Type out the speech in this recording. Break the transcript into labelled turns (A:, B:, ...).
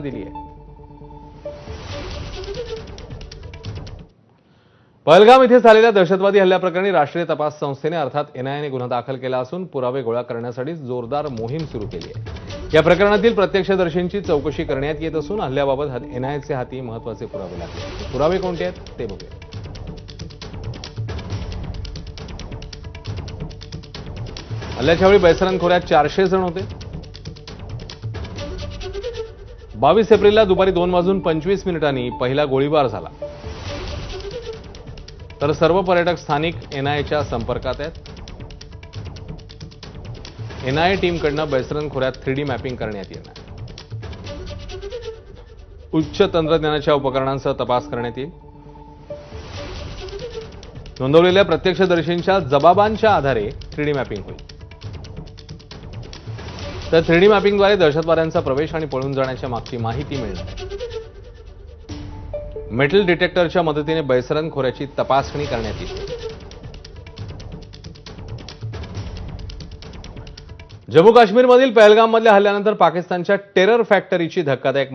A: दिली आहे। पहलगाम इथे झालेल्या दहशतवादी हल्ल्याप्रकरणी राष्ट्रीय तपास संस्थेने अर्थात एनआयएने गुन्हा दाखल केला असून पुरावे गोळा करण्यासाठी जोरदार मोहीम सुरू केली आहे। या प्रकरणातील प्रत्यक्षदर्शींची चौकशी करण्यात येत असून हल्ल्याबाबत एनआयएचे हाती महत्त्वाचे पुरावे लागले। पुरावे कोणते आहेत ते बघूया। हल्ल्याच्या वेळी बैसरन खोऱ्यात 400 जण होते। 22 एप्रिलला दुपारी 2:25 पहिला गोळीबार झाला, तर सर्व पर्यटक स्थानिक एनआयएच्या संपर्कात आहेत। एनआयए टीमकडून बैसरन खोऱ्यात 3D मॅपिंग करण्यात येणार। उच्च तंत्रज्ञानाच्या उपकरणांसह तपास करण्यात येईल। नोंदवलेल्या प्रत्यक्षदर्शींच्या जबाबांच्या आधारे 3D मॅपिंग होईल। तर 3D मॅपिंगद्वारे दहशतवाद्यांचा प्रवेश आणि पळून जाण्याच्या मागची माहिती मिळणार आहे। मेटल डिटेक्टरच्या मदतीने बैसरन खोऱ्याची तपासणी करण्यात येते। जम्मू काश्मीरमधील पहलगाममधल्या हल्ल्यानंतर पाकिस्तानच्या टेरर फॅक्टरीची धक्कादायक